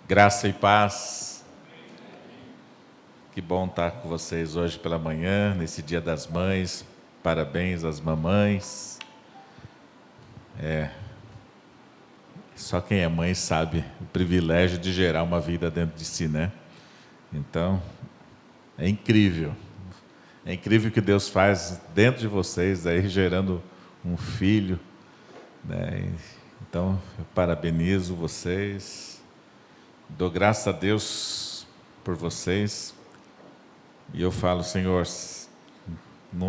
Graça e paz. Que bom estar com vocês hoje pela manhã, nesse Dia das Mães. Parabéns às mamães. Só quem é mãe sabe o privilégio de gerar uma vida dentro de si, né? Então, é incrível. É incrível o que Deus faz dentro de vocês, aí gerando um filho, né? Então, eu parabenizo vocês. Dou graças a Deus por vocês. E eu falo, Senhor,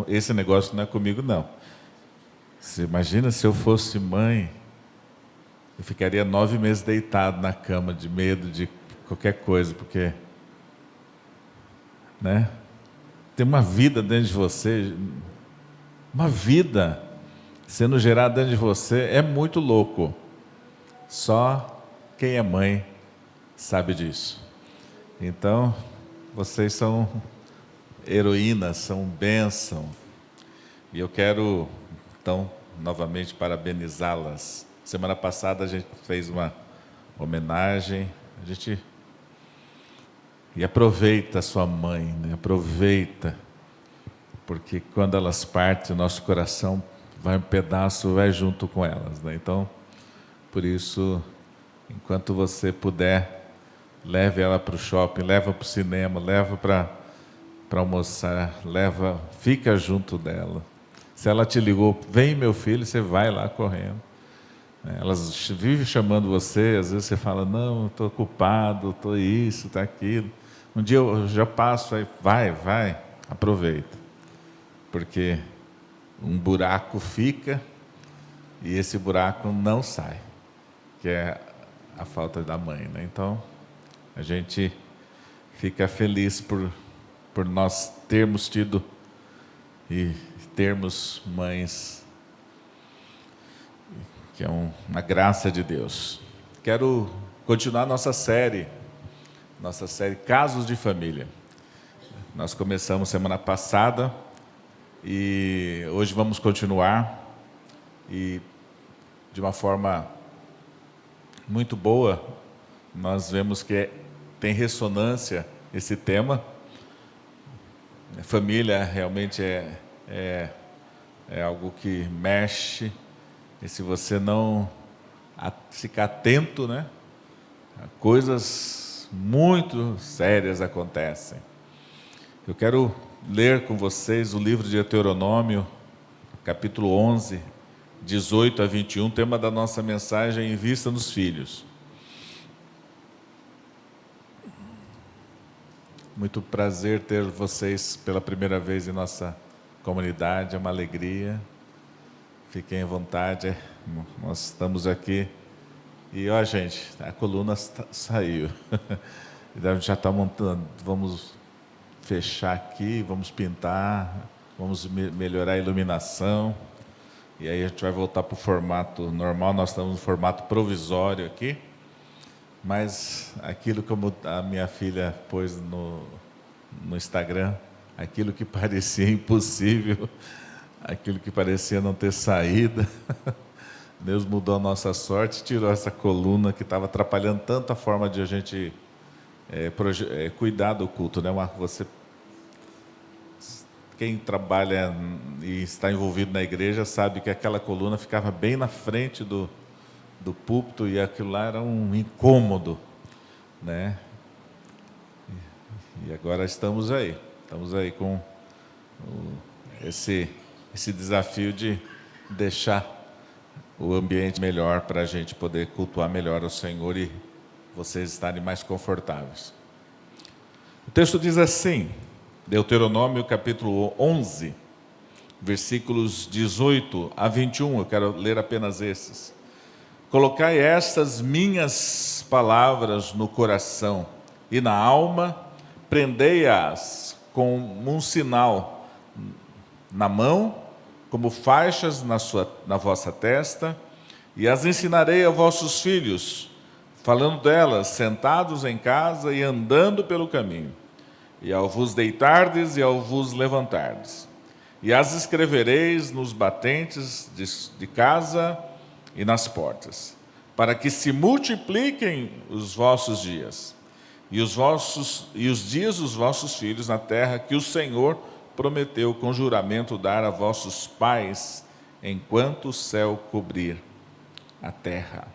esse negócio não é comigo, não. Você imagina se eu fosse mãe, eu ficaria 9 meses deitado na cama, de medo de qualquer coisa, porque, né? Tem uma vida dentro de você, uma vida sendo gerada dentro de você, é muito louco. Só quem é mãe sabe disso. Então, vocês são heroínas, são bênção. E eu quero, então, novamente parabenizá-las. Semana passada a gente fez uma homenagem. E aproveita a sua mãe, né? Aproveita. Porque quando elas partem, o nosso coração vai um pedaço, vai junto com elas, né? Então, por isso, enquanto você puder, leve ela para o shopping, leva para o cinema, leva para almoçar, fica junto dela. Se ela te ligou, vem meu filho, você vai lá correndo. Elas vivem chamando você, às vezes você fala, não, estou ocupado, estou isso, estou aquilo. Um dia eu já passo, aí vai, aproveita. Porque um buraco fica e esse buraco não sai, que é a falta da mãe, né? Então, a gente fica feliz por nós termos tido e termos mães, que é uma graça de Deus. Quero continuar nossa série Casos de Família. Nós começamos semana passada e hoje vamos continuar, e de uma forma muito boa. Nós vemos que tem ressonância esse tema. Família realmente é algo que mexe, e se você não ficar atento, né, coisas muito sérias acontecem. Eu quero ler com vocês o livro de Deuteronômio, capítulo 11, 18 a 21, tema da nossa mensagem: Invista nos filhos. Muito prazer ter vocês pela primeira vez em nossa comunidade, é uma alegria. Fiquem à vontade, nós estamos aqui. E ó, gente, a coluna saiu. A gente já está montando, vamos fechar aqui, vamos pintar, vamos melhorar a iluminação. E aí a gente vai voltar para o formato normal. Nós estamos no formato provisório aqui. Mas aquilo, como a minha filha pôs no Instagram, aquilo que parecia impossível, aquilo que parecia não ter saída, Deus mudou a nossa sorte, tirou essa coluna que estava atrapalhando tanto a forma de a gente cuidar do culto, né? Quem trabalha e está envolvido na igreja sabe que aquela coluna ficava bem na frente do púlpito, e aquilo lá era um incômodo, né? E agora estamos aí com esse desafio de deixar o ambiente melhor para a gente poder cultuar melhor o Senhor e vocês estarem mais confortáveis. O texto diz assim, Deuteronômio capítulo 11, versículos 18 a 21, eu quero ler apenas esses. Colocai estas minhas palavras no coração e na alma, prendei-as com um sinal na mão, como faixas na vossa testa, e as ensinarei a vossos filhos, falando delas, sentados em casa e andando pelo caminho, e ao vos deitardes e ao vos levantardes. E as escrevereis nos batentes de casa e nas portas, para que se multipliquem os vossos dias, e os dias dos vossos filhos na terra, que o Senhor prometeu com juramento dar a vossos pais, enquanto o céu cobrir a terra.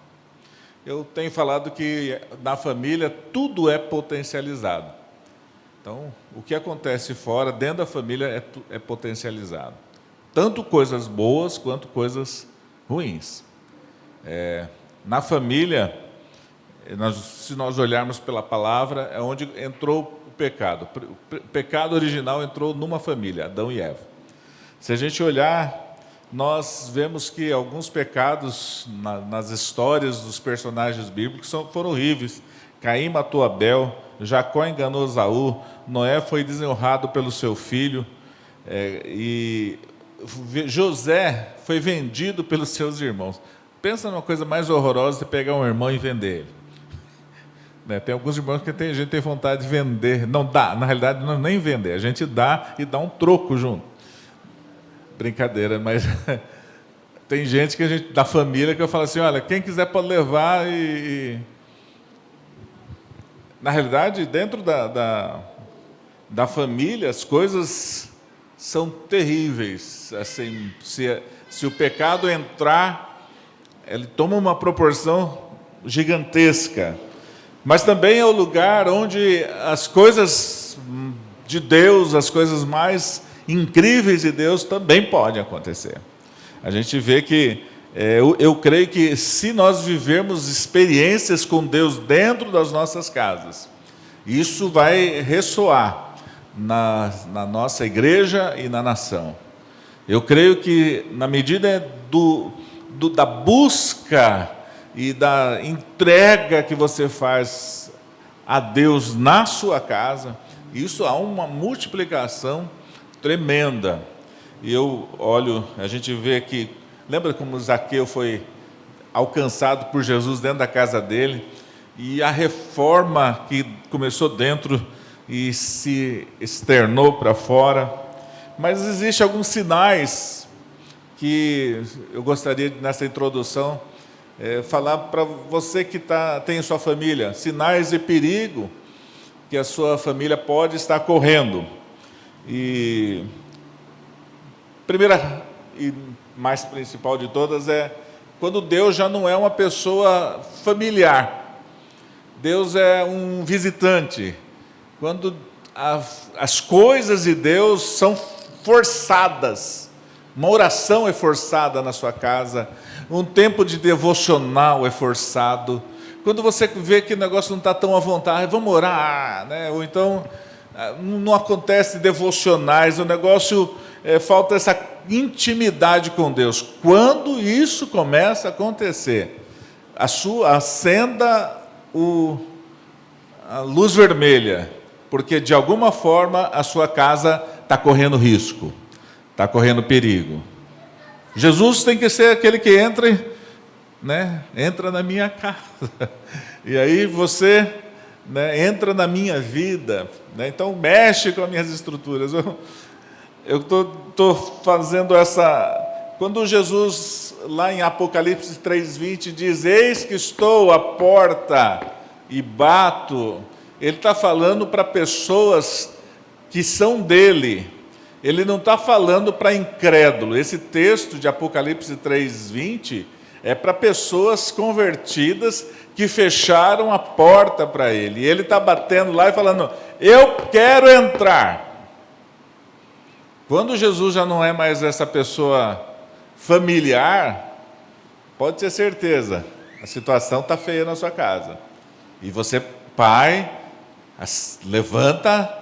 Eu tenho falado que na família tudo é potencializado. Então, o que acontece fora, dentro da família, é potencializado. Tanto coisas boas quanto coisas ruins. Na família, se nós olharmos pela palavra, é onde entrou o pecado. O pecado original entrou numa família, Adão e Eva. Se a gente olhar, nós vemos que alguns pecados nas histórias dos personagens bíblicos foram horríveis. Caim matou Abel, Jacó enganou Esaú, Noé foi desonrado pelo seu filho, e José foi vendido pelos seus irmãos. Pensa numa coisa mais horrorosa de pegar um irmão e vender ele. Tem alguns irmãos que a gente tem vontade de vender. Não dá, na realidade não é nem vender, a gente dá e dá um troco junto. Brincadeira, mas tem gente da família que eu falo assim, olha, quem quiser pode levar Na realidade, dentro da família, as coisas são terríveis. Assim, se o pecado entrar, ele toma uma proporção gigantesca. Mas também é o lugar onde as coisas de Deus, as coisas mais incríveis de Deus também podem acontecer. A gente vê que, eu creio que se nós vivermos experiências com Deus dentro das nossas casas, isso vai ressoar na nossa igreja e na nação. Eu creio que na medida da busca e da entrega que você faz a Deus na sua casa, isso há uma multiplicação tremenda. E eu olho, a gente vê que, lembra como Zaqueu foi alcançado por Jesus dentro da casa dele, e a reforma que começou dentro e se externou para fora. Mas existem alguns sinais que eu gostaria, nessa introdução, falar para você que tem sua família, sinais de perigo que a sua família pode estar correndo. E primeira e mais principal de todas é quando Deus já não é uma pessoa familiar. Deus é um visitante. Quando as coisas de Deus são forçadas. Uma oração é forçada na sua casa. Um tempo de devocional é forçado. Quando você vê que o negócio não está tão à vontade, vamos orar, né? Ou então não acontece devocionais, o negócio falta essa intimidade com Deus. Quando isso começa a acontecer, acenda a luz vermelha, porque de alguma forma a sua casa está correndo risco, está correndo perigo. Jesus tem que ser aquele que entra na minha casa. E aí você entra na minha vida, então mexe com as minhas estruturas. Eu estou fazendo essa... Quando Jesus, lá em Apocalipse 3:20, diz, eis que estou à porta e bato, ele está falando para pessoas que são dele. Ele não está falando para incrédulo. Esse texto de Apocalipse 3:20 é para pessoas convertidas que fecharam a porta para ele. E ele está batendo lá e falando, eu quero entrar. Quando Jesus já não é mais essa pessoa familiar, pode ter certeza, a situação está feia na sua casa. E você, pai, levanta,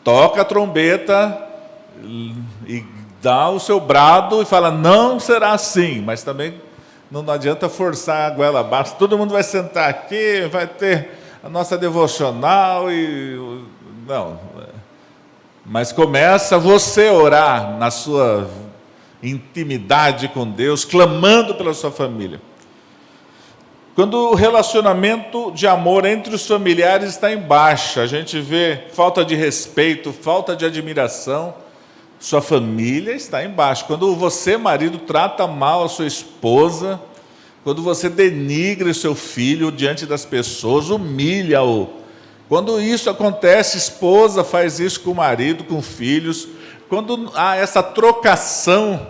toca a trombeta e dá o seu brado e fala, não será assim. Mas também não adianta forçar a goela abaixo. Todo mundo vai sentar aqui, vai ter a nossa devocional não. Mas começa você a orar na sua intimidade com Deus, clamando pela sua família. Quando o relacionamento de amor entre os familiares está em baixa, a gente vê falta de respeito, falta de admiração, sua família está em baixa. Quando você, marido, trata mal a sua esposa, quando você denigra o seu filho diante das pessoas, humilha-o. Quando isso acontece, esposa faz isso com o marido, com filhos. Quando há essa trocação,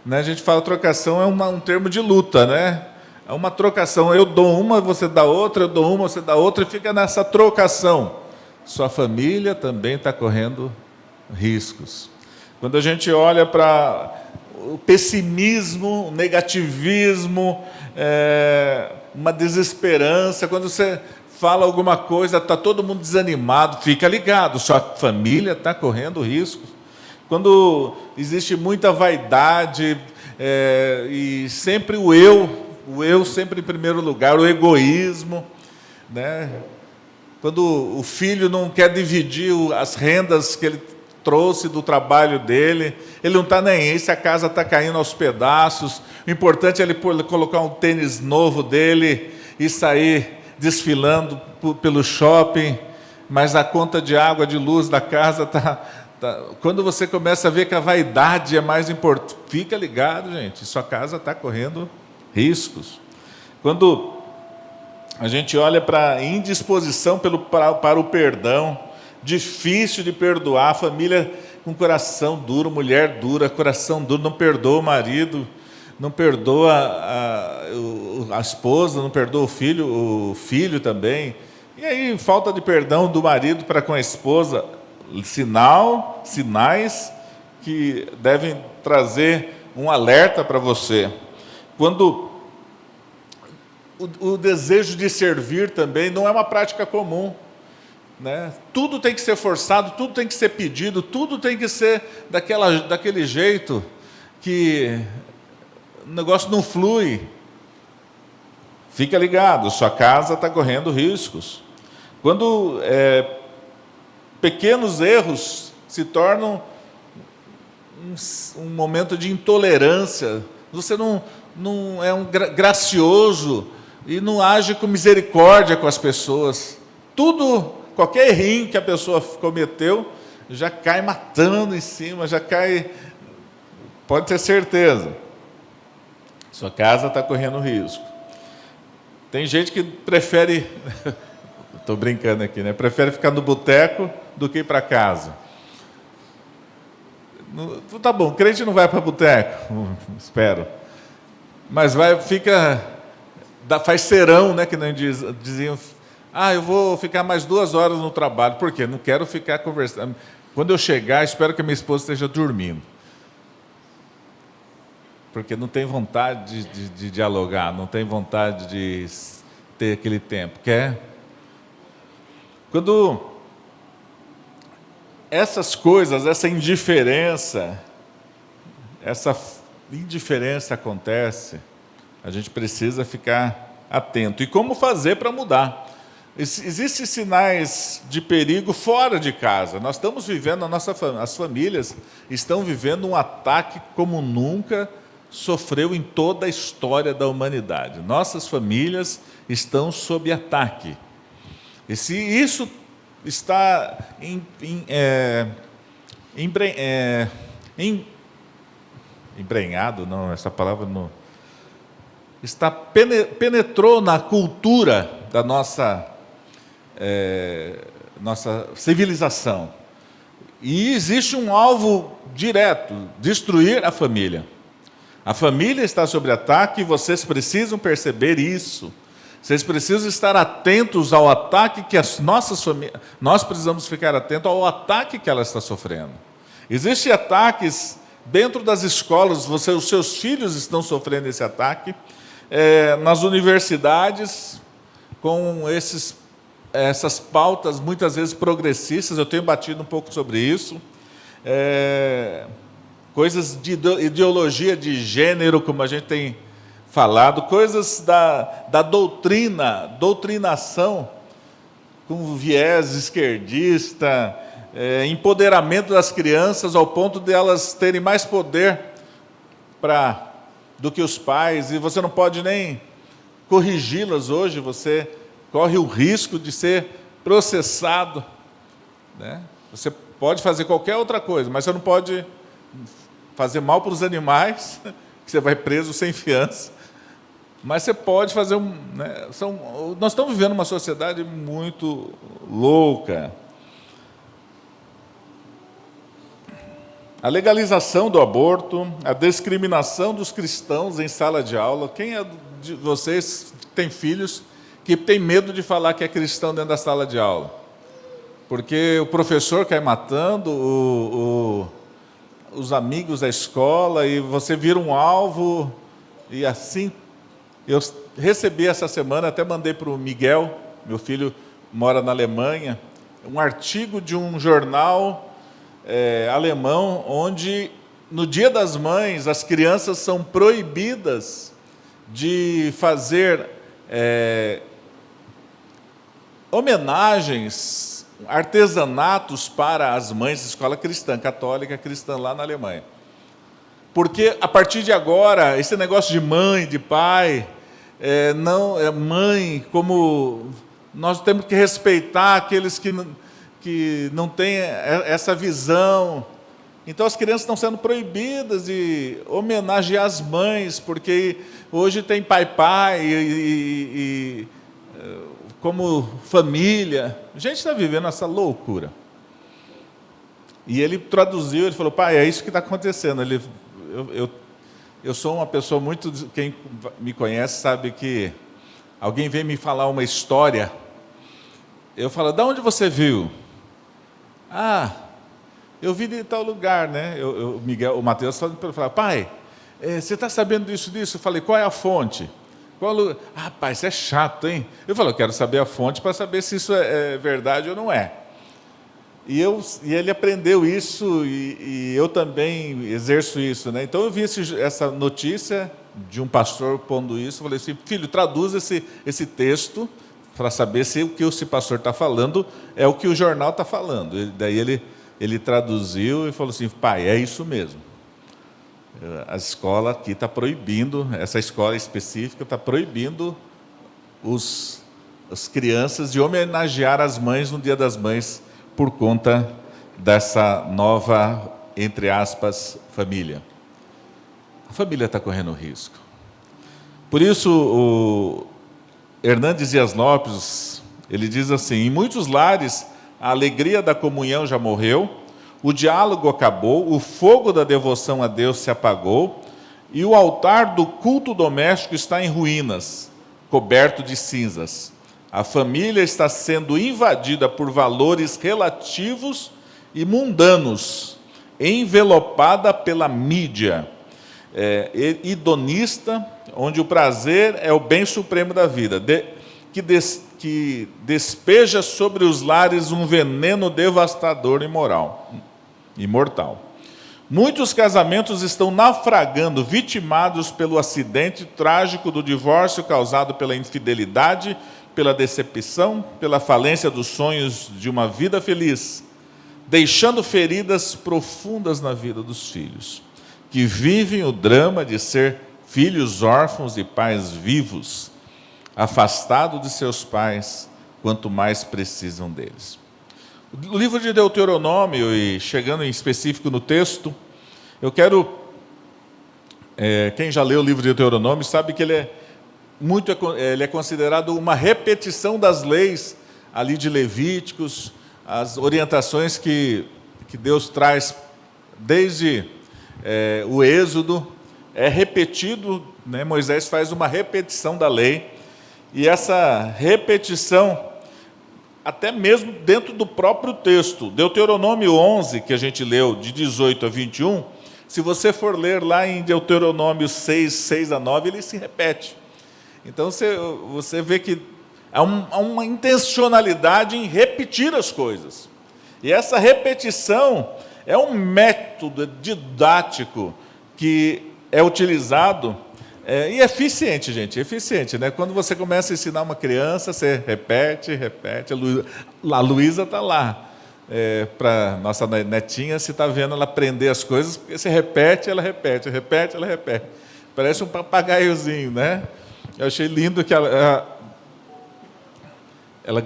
né? A gente fala trocação é um termo de luta, né? É uma trocação. Eu dou uma, você dá outra, eu dou uma, você dá outra, e fica nessa trocação. Sua família também está correndo riscos. Quando a gente olha para o pessimismo, o negativismo, uma desesperança, quando você fala alguma coisa, está todo mundo desanimado, fica ligado, sua família está correndo riscos. Quando existe muita vaidade, e sempre o eu sempre em primeiro lugar, o egoísmo, né? Quando o filho não quer dividir as rendas que ele trouxe do trabalho dele, ele não está nem aí se a casa está caindo aos pedaços, o importante é ele colocar um tênis novo dele e sair desfilando pelo shopping, mas a conta de água, de luz da casa está... Quando você começa a ver que a vaidade é mais importante, fica ligado, gente, sua casa está correndo riscos. Quando a gente olha para a indisposição para o perdão, difícil de perdoar, família com coração duro, mulher dura, coração duro, não perdoa o marido, não perdoa a esposa, não perdoa o filho também. E aí, falta de perdão do marido para com a esposa, sinais que devem trazer um alerta para você. Quando o desejo de servir também não é uma prática comum, né? Tudo tem que ser forçado, tudo tem que ser pedido, tudo tem que ser daquele jeito que o negócio não flui. Fica ligado, sua casa está correndo riscos. Quando pequenos erros se tornam um momento de intolerância, você não é gracioso e não age com misericórdia com as pessoas. Qualquer errinho que a pessoa cometeu, já cai matando em cima, já cai... Pode ter certeza. Sua casa está correndo risco. Tem gente que prefere... Estou brincando aqui, né? Prefere ficar no boteco do que ir para casa. Tá bom, crente não vai para boteco, espero. Mas faz serão, né? Que não diziam... eu vou ficar mais 2 horas no trabalho. Por quê? Não quero ficar conversando. Quando eu chegar, espero que a minha esposa esteja dormindo. Porque não tem vontade de dialogar, não tem vontade de ter aquele tempo. Quer? Quando essas coisas, essa indiferença acontece, a gente precisa ficar atento. E como fazer para mudar? Existem sinais de perigo fora de casa. Nós estamos vivendo, as famílias estão vivendo um ataque como nunca sofreu em toda a história da humanidade. Nossas famílias estão sob ataque. E se isso está embrenhado, não, essa palavra não... penetrou na cultura da nossa civilização. E existe um alvo direto: destruir a família. A família está sob ataque e vocês precisam perceber isso. Vocês precisam estar atentos ao ataque que as nossas famílias... Nós precisamos ficar atentos ao ataque que ela está sofrendo. Existem ataques dentro das escolas, os seus filhos estão sofrendo esse ataque. Nas universidades, com essas pautas muitas vezes progressistas, eu tenho batido um pouco sobre isso. Coisas de ideologia de gênero, como a gente tem falado, coisas da doutrinação, com viés esquerdista, empoderamento das crianças ao ponto de elas terem mais poder do que os pais, e você não pode nem corrigi-las hoje, você corre o risco de ser processado, né? Você pode fazer qualquer outra coisa, mas você não pode fazer mal para os animais, que você vai preso sem fiança. Mas você pode fazer né, nós estamos vivendo uma sociedade muito louca. A legalização do aborto, a discriminação dos cristãos em sala de aula. Quem é de vocês que tem filhos que tem medo de falar que é cristão dentro da sala de aula? Porque o professor cai matando os amigos da escola e você vira um alvo. E assim, eu recebi essa semana, até mandei para o Miguel, meu filho mora na Alemanha, um artigo de um jornal alemão, onde no Dia das Mães as crianças são proibidas de fazer homenagens, artesanatos para as mães, escola cristã, católica cristã lá na Alemanha. Porque a partir de agora, esse negócio de mãe, de pai, não é mãe, como nós temos que respeitar aqueles que não têm essa visão. Então as crianças estão sendo proibidas de homenagear as mães, porque hoje tem pai e como família. A gente está vivendo essa loucura. E ele traduziu, ele falou: pai, é isso que está acontecendo. Eu sou uma pessoa muito... Quem me conhece sabe que alguém vem me falar uma história, eu falo: de onde você viu? Ah, eu vi de tal lugar, né? O Mateus falou: pai, você está sabendo disso? Eu falei: qual é a fonte? Qual lugar? Ah, pai, isso é chato, hein? Eu falei: eu quero saber a fonte para saber se isso é verdade ou não é. E ele aprendeu isso e eu também exerço isso, né? Então eu vi essa notícia de um pastor pondo isso, falei assim: filho, traduz esse texto para saber se o que esse pastor está falando é o que o jornal está falando. Daí ele traduziu e falou assim: pai, é isso mesmo. A escola aqui está proibindo, essa escola específica está proibindo as crianças de homenagear as mães no Dia das Mães por conta dessa nova, entre aspas, família. A família está correndo risco. Por isso, o Hernandes Dias Lopes, ele diz assim: em muitos lares, a alegria da comunhão já morreu, o diálogo acabou, o fogo da devoção a Deus se apagou, e o altar do culto doméstico está em ruínas, coberto de cinzas. A família está sendo invadida por valores relativos e mundanos, envelopada pela mídia hedonista, onde o prazer é o bem supremo da vida, que despeja sobre os lares um veneno devastador e imortal. Muitos casamentos estão naufragando, vitimados pelo acidente trágico do divórcio causado pela infidelidade, pela decepção, pela falência dos sonhos de uma vida feliz, deixando feridas profundas na vida dos filhos, que vivem o drama de ser filhos órfãos e pais vivos, afastados de seus pais, quanto mais precisam deles. O livro de Deuteronômio, e chegando em específico no texto, eu quero... quem já leu o livro de Deuteronômio sabe que ele é considerado uma repetição das leis ali de Levíticos, as orientações que Deus traz desde o Êxodo, é repetido, né? Moisés faz uma repetição da lei, e essa repetição, até mesmo dentro do próprio texto, Deuteronômio 11, que a gente leu, de 18 a 21, se você for ler lá em Deuteronômio 6, 6 a 9, ele se repete. Então você vê que há uma intencionalidade em repetir as coisas. E essa repetição é um método didático que é utilizado e eficiente, gente, eficiente, né? Quando você começa a ensinar uma criança, você repete. A Luísa está lá. Para nossa netinha, se está vendo ela aprender as coisas, porque você repete, ela repete. Parece um papagaiozinho, né? Eu achei lindo que ela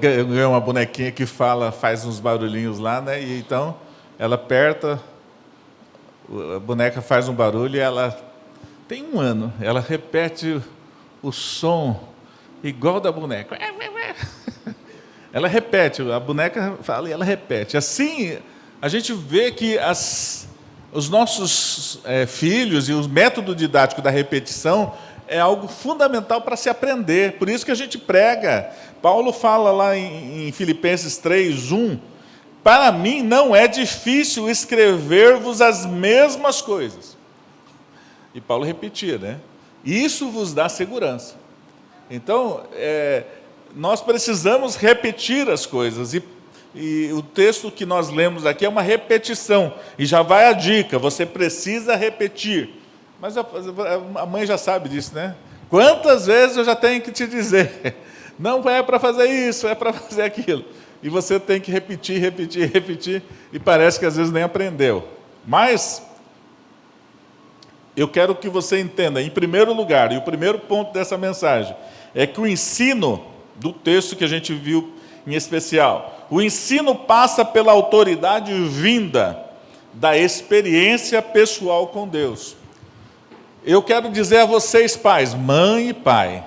ganhou uma bonequinha que faz uns barulhinhos lá, né? E então ela aperta, a boneca faz um barulho e ela tem 1 ano. Ela repete o som igual da boneca. Ela repete, a boneca fala e ela repete. Assim, a gente vê que os nossos filhos e o método didático da repetição é algo fundamental para se aprender. Por isso que a gente prega. Paulo fala lá em Filipenses 3:1, para mim não é difícil escrever-vos as mesmas coisas. E Paulo repetia, né? Isso vos dá segurança. Então, nós precisamos repetir as coisas, e o texto que nós lemos aqui é uma repetição, e já vai a dica, você precisa repetir. Mas a mãe já sabe disso, né? Quantas vezes eu já tenho que te dizer, não é para fazer isso, é para fazer aquilo. E você tem que repetir, repetir, repetir, e parece que às vezes nem aprendeu. Mas eu quero que você entenda, em primeiro lugar, e o primeiro ponto dessa mensagem, é que o ensino do texto que a gente viu em especial, o ensino passa pela autoridade vinda da experiência pessoal com Deus. Eu quero dizer a vocês, pais, mãe e pai,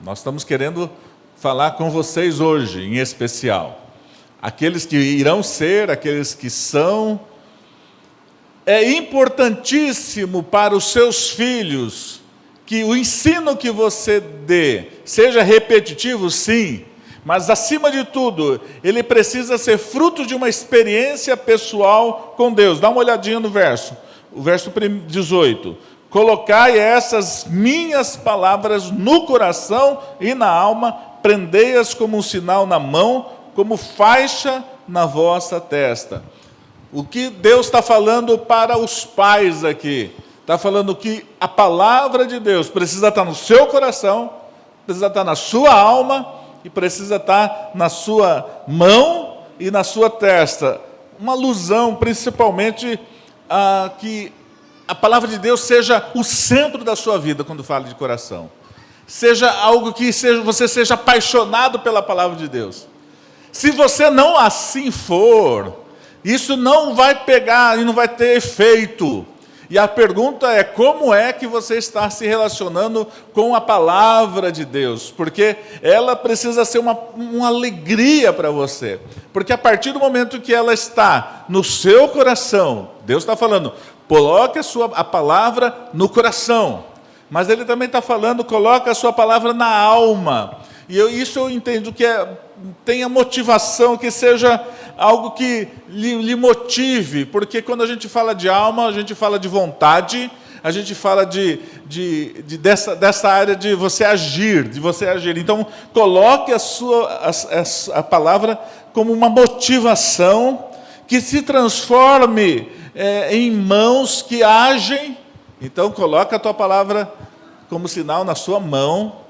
nós estamos querendo falar com vocês hoje, em especial. Aqueles que irão ser, aqueles que são. É importantíssimo para os seus filhos que o ensino que você dê seja repetitivo, sim, mas, acima de tudo, ele precisa ser fruto de uma experiência pessoal com Deus. Dá uma olhadinha no verso, o verso 18. Colocai essas minhas palavras no coração e na alma, prendei-as como um sinal na mão, como faixa na vossa testa. O que Deus está falando para os pais aqui? Está falando que a palavra de Deus precisa estar no seu coração, precisa estar na sua alma e precisa estar na sua mão e na sua testa. Uma alusão, principalmente, a que a palavra de Deus seja o centro da sua vida quando fala de coração. Seja algo que você seja apaixonado pela palavra de Deus. Se você não assim for, isso não vai pegar e não vai ter efeito. E a pergunta é, como é que você está se relacionando com a palavra de Deus? Porque ela precisa ser uma alegria para você. Porque a partir do momento que ela está no seu coração, Deus está falando, coloque a palavra no coração. Mas Ele também está falando, coloque a sua palavra na alma. E isso eu entendo que tenha motivação, que seja algo que lhe motive, porque quando a gente fala de alma, a gente fala de vontade, a gente fala dessa área de você agir, Então, coloque a palavra como uma motivação que se transforme em mãos que agem. Então, coloque a tua palavra como sinal na sua mão.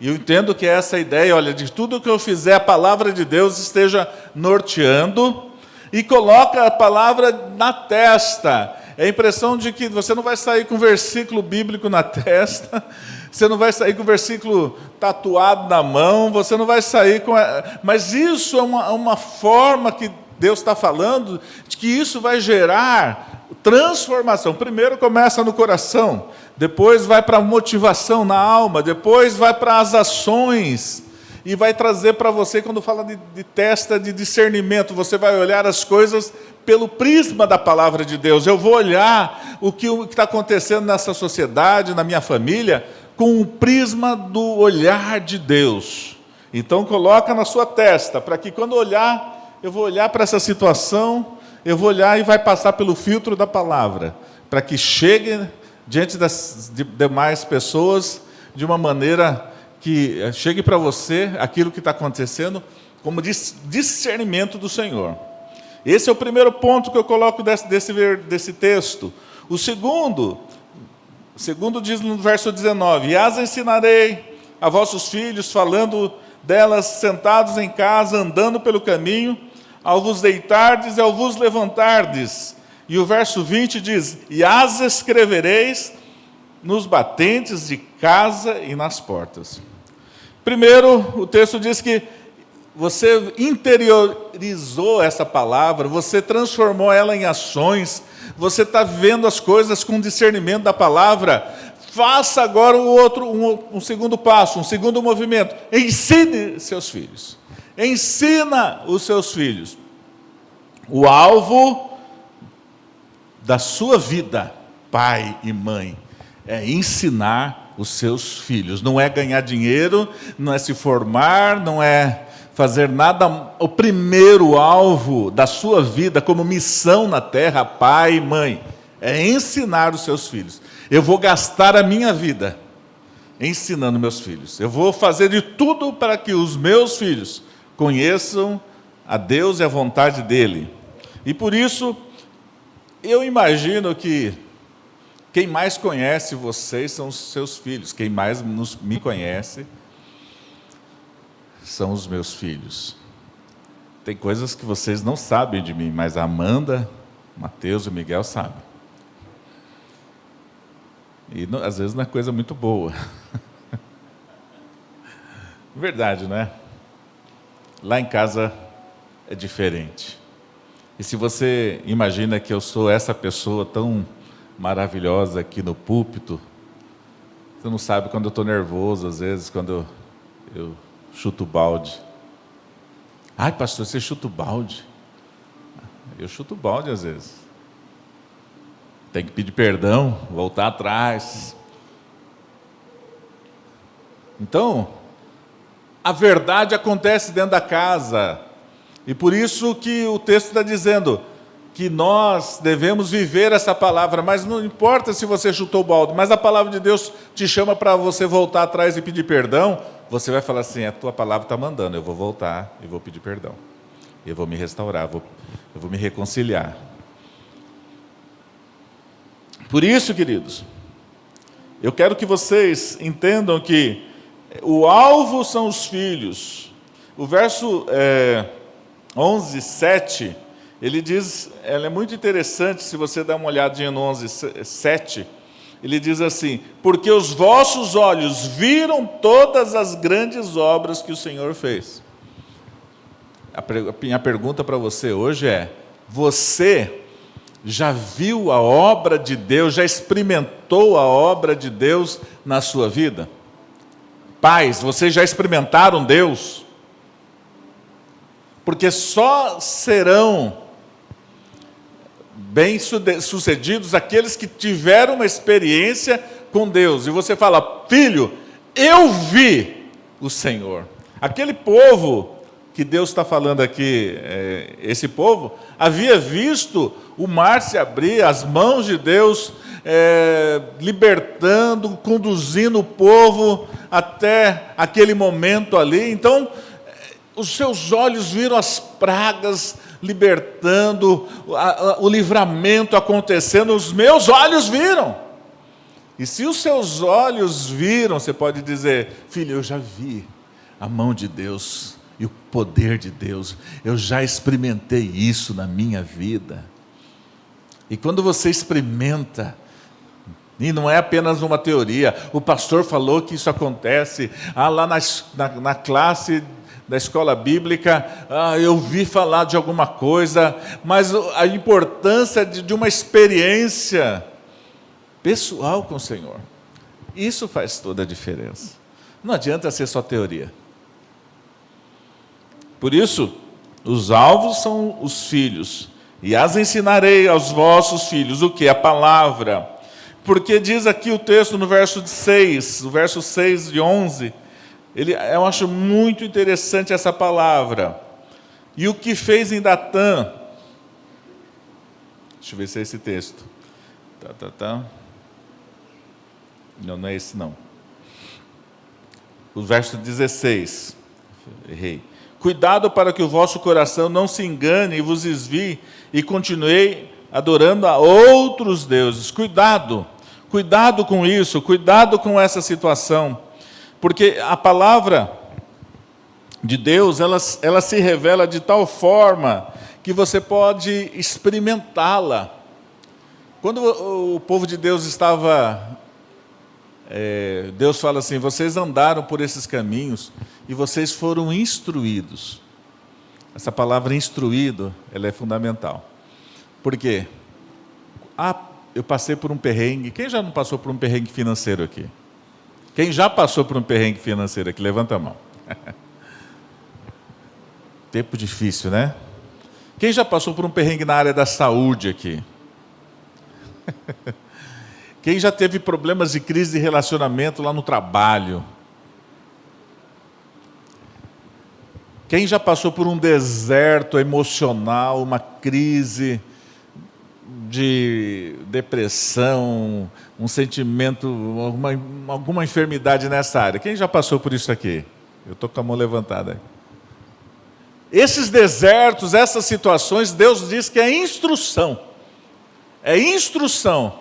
E eu entendo que essa ideia, olha, de tudo que eu fizer, a palavra de Deus esteja norteando, e coloca a palavra na testa. É a impressão de que você não vai sair com versículo bíblico na testa, você não vai sair com versículo tatuado na mão, você não vai sair com... Mas isso é uma forma que Deus está falando, de que isso vai gerar transformação. Primeiro começa no coração, depois vai para a motivação na alma, depois vai para as ações, e vai trazer para você, quando fala de testa de discernimento, você vai olhar as coisas pelo prisma da palavra de Deus. Eu vou olhar o que está acontecendo nessa sociedade, na minha família, com o prisma do olhar de Deus. Então coloca na sua testa, para que quando eu vou olhar para essa situação, eu vou olhar e vai passar pelo filtro da palavra, para que chegue diante das demais pessoas de uma maneira que chegue para você aquilo que está acontecendo como discernimento do Senhor. Esse é o primeiro ponto que eu coloco desse texto. O segundo diz no verso 19, e as ensinarei a vossos filhos, falando delas sentados em casa, andando pelo caminho, ao vos deitardes e ao vos levantardes. E o verso 20 diz, e as escrevereis nos batentes de casa e nas portas. Primeiro, o texto diz que você interiorizou essa palavra, você transformou ela em ações, você está vendo as coisas com discernimento da palavra. faça agora um segundo passo, um segundo movimento. Ensine seus filhos. Ensina os seus filhos. O alvo da sua vida, pai e mãe, é ensinar os seus filhos. Não é ganhar dinheiro, não é se formar, não é fazer nada. O primeiro alvo da sua vida como missão na terra, pai e mãe, é ensinar os seus filhos. Eu vou gastar a minha vida ensinando meus filhos. Eu vou fazer de tudo para que os meus filhos conheçam a Deus e a vontade dEle. E por isso, eu imagino que quem mais conhece vocês são os seus filhos. Quem mais me conhece são os meus filhos. Tem coisas que vocês não sabem de mim, mas a Amanda, Mateus e Miguel sabem. E às vezes não é coisa muito boa. Verdade, não é? Lá em casa é diferente. E se você imagina que eu sou essa pessoa tão maravilhosa aqui no púlpito, você não sabe quando eu estou nervoso, às vezes, quando eu chuto o balde. Ai, pastor, você chuta o balde? Eu chuto o balde às vezes. Tem que pedir perdão, voltar atrás. Então, a verdade acontece dentro da casa. E por isso que o texto está dizendo que nós devemos viver essa palavra, mas não importa se você chutou o balde, mas a palavra de Deus te chama para você voltar atrás e pedir perdão, você vai falar assim, a tua palavra está mandando, eu vou voltar e vou pedir perdão. Eu vou me restaurar, eu vou me reconciliar. Por isso, queridos, eu quero que vocês entendam que o alvo são os filhos. O verso 11, 7, ele diz, ela é muito interessante, se você der uma olhadinha no 11, 7, ele diz assim, porque os vossos olhos viram todas as grandes obras que o Senhor fez. A minha pergunta para você hoje é, você já viu a obra de Deus, já experimentou a obra de Deus na sua vida? Pais, vocês já experimentaram Deus? Porque só serão bem-sucedidos aqueles que tiveram uma experiência com Deus. E você fala, filho, eu vi o Senhor. Aquele povo que Deus está falando aqui, esse povo, havia visto o mar se abrir, as mãos de Deus libertando, conduzindo o povo até aquele momento ali. Então, os seus olhos viram as pragas libertando, o livramento acontecendo, os meus olhos viram. E se os seus olhos viram, você pode dizer, filho, eu já vi a mão de Deus e o poder de Deus, eu já experimentei isso na minha vida. E quando você experimenta, e não é apenas uma teoria, o pastor falou que isso acontece, lá na classe da escola bíblica, eu vi falar de alguma coisa, mas a importância de uma experiência pessoal com o Senhor, isso faz toda a diferença. Não adianta ser só teoria. Por isso, os alvos são os filhos, e as ensinarei aos vossos filhos, o que? A palavra. Porque diz aqui o texto no verso 6, o verso 6 de 11, eu acho muito interessante essa palavra. E o que fez em Datã, deixa eu ver se é esse texto. Não é esse não. O verso 16, errei. Cuidado para que o vosso coração não se engane e vos desvie e continuei adorando a outros deuses. Cuidado com isso, cuidado com essa situação, porque a palavra de Deus, ela se revela de tal forma que você pode experimentá-la. Quando o povo de Deus estava... Deus fala assim, vocês andaram por esses caminhos e vocês foram instruídos. Essa palavra instruído, ela é fundamental. Por quê? eu passei por um perrengue. Quem já não passou por um perrengue financeiro aqui? Quem já passou por um perrengue financeiro aqui? Levanta a mão. Tempo difícil, né? Quem já passou por um perrengue na área da saúde aqui? Quem já teve problemas de crise de relacionamento lá no trabalho? Quem já passou por um deserto emocional, uma crise de depressão, um sentimento, alguma enfermidade nessa área? Quem já passou por isso aqui? Eu estou com a mão levantada aí. Esses desertos, essas situações, Deus diz que é instrução. É instrução.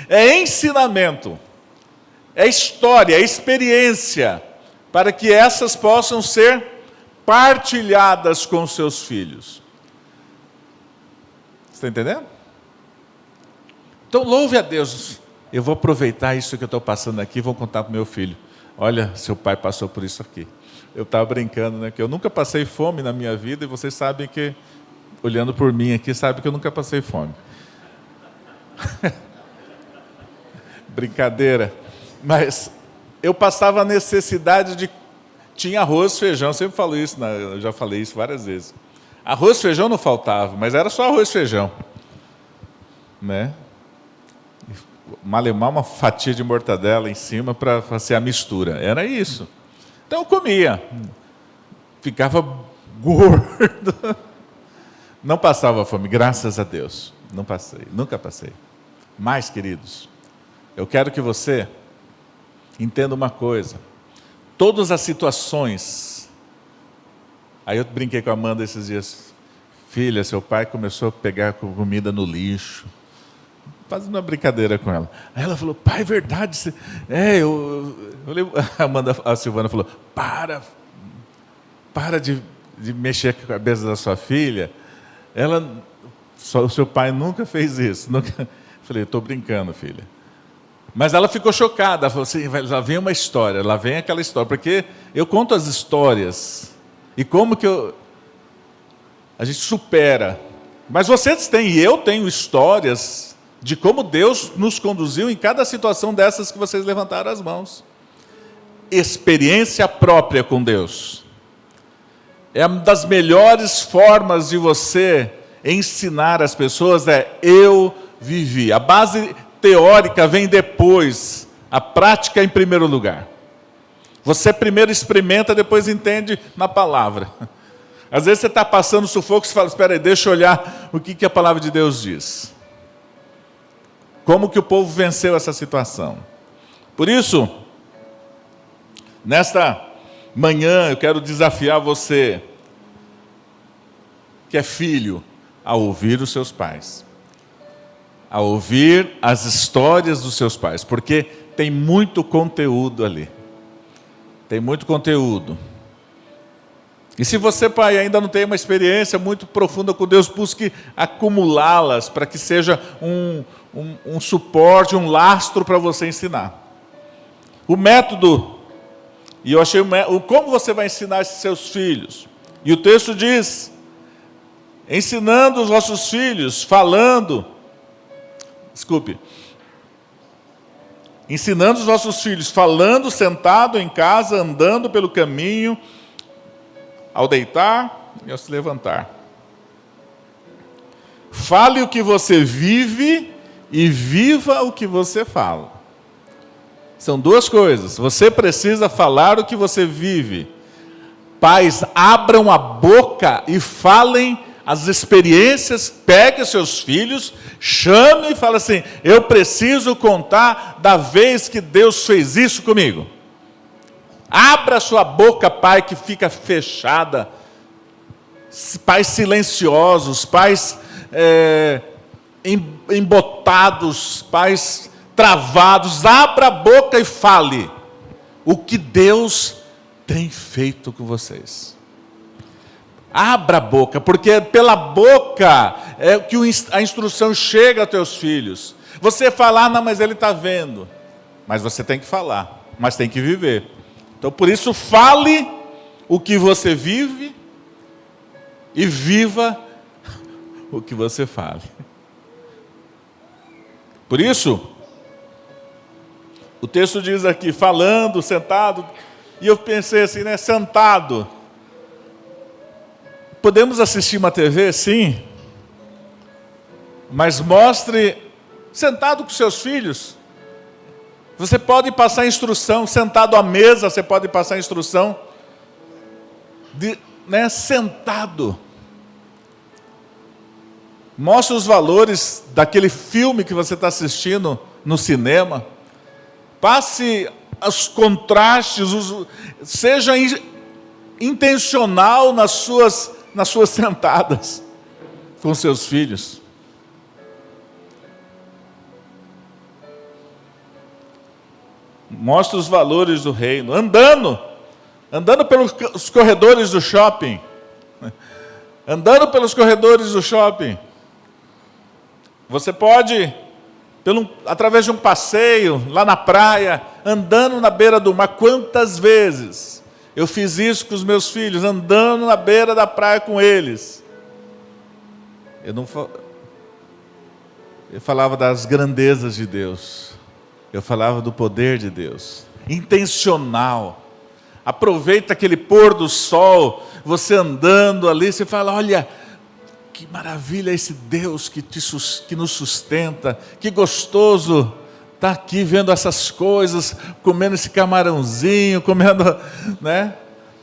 É ensinamento. É história, é experiência, para que essas possam ser partilhadas com seus filhos. Você está entendendo? Então louve a Deus. Eu vou aproveitar isso que eu estou passando aqui e vou contar para o meu filho. Olha, seu pai passou por isso aqui. Eu estava brincando, né? Que eu nunca passei fome na minha vida e vocês sabem que, olhando por mim aqui, sabem que eu nunca passei fome. Brincadeira. Mas eu passava a necessidade de... Tinha arroz, feijão, eu sempre falo isso, né? Eu já falei isso várias vezes. Arroz, feijão não faltava, mas era só arroz, feijão. Né? Malemar uma fatia de mortadela em cima para fazer a mistura. Era isso. Então eu comia. Ficava gordo. Não passava fome, graças a Deus. Não passei, nunca passei. Mas, queridos, eu quero que você entenda uma coisa. Todas as situações... Aí eu brinquei com a Amanda esses dias. Filha, seu pai começou a pegar comida no lixo. Fazendo uma brincadeira com ela. Aí ela falou, pai, é verdade. Você... A Silvana falou, para de mexer com a cabeça da sua filha. O seu pai nunca fez isso. Nunca... Falei, estou brincando, filha. Mas ela ficou chocada. Ela falou assim, lá vem uma história, lá vem aquela história. Porque eu conto as histórias. E como que a gente supera. Mas vocês têm, e eu tenho histórias de como Deus nos conduziu em cada situação dessas que vocês levantaram as mãos. Experiência própria com Deus. É uma das melhores formas de você ensinar as pessoas, eu vivi. A base teórica vem depois, a prática em primeiro lugar. Você primeiro experimenta, depois entende na palavra. Às vezes você está passando sufoco, você fala, espera aí, deixa eu olhar o que a palavra de Deus diz. Como que o povo venceu essa situação? Por isso, nesta manhã, eu quero desafiar você, que é filho, a ouvir os seus pais. A ouvir as histórias dos seus pais, porque tem muito conteúdo ali. Tem muito conteúdo. E se você, pai, ainda não tem uma experiência muito profunda com Deus, busque acumulá-las para que seja um suporte, um lastro para você ensinar. O método, e eu achei como você vai ensinar esses seus filhos. E o texto diz, ensinando os vossos filhos, ensinando os vossos filhos, falando sentado em casa, andando pelo caminho, ao deitar e ao se levantar. Fale o que você vive e viva o que você fala. São duas coisas. Você precisa falar o que você vive. Pais, abram a boca e falem as experiências, pegue os seus filhos, chame e fale assim, eu preciso contar da vez que Deus fez isso comigo. Abra sua boca, pai, que fica fechada. Pais silenciosos, pais embotados, pais travados. Abra a boca e fale o que Deus tem feito com vocês. Abra a boca, porque pela boca é que a instrução chega aos teus filhos. Você falar, não, mas ele está vendo. Mas você tem que falar, mas tem que viver. Então, por isso, fale o que você vive e viva o que você fale. Por isso, o texto diz aqui, falando, sentado, e eu pensei assim, né, sentado. Podemos assistir uma TV? Sim. Mas mostre, sentado com seus filhos. Você pode passar instrução, sentado à mesa, você pode passar instrução. Sentado. Mostre os valores daquele filme que você está assistindo no cinema. Passe os contrastes, seja intencional nas suas sentadas com seus filhos. Mostre os valores do reino. Andando pelos corredores do shopping. Andando pelos corredores do shopping. Você pode, através de um passeio, lá na praia, andando na beira do mar. Quantas vezes eu fiz isso com os meus filhos, andando na beira da praia com eles. Eu falava das grandezas de Deus. Eu falava do poder de Deus. Intencional. Aproveita aquele pôr do sol, você andando ali, você fala, olha, que maravilha esse Deus que nos sustenta, que gostoso estar aqui vendo essas coisas, comendo esse camarãozinho, comendo, né?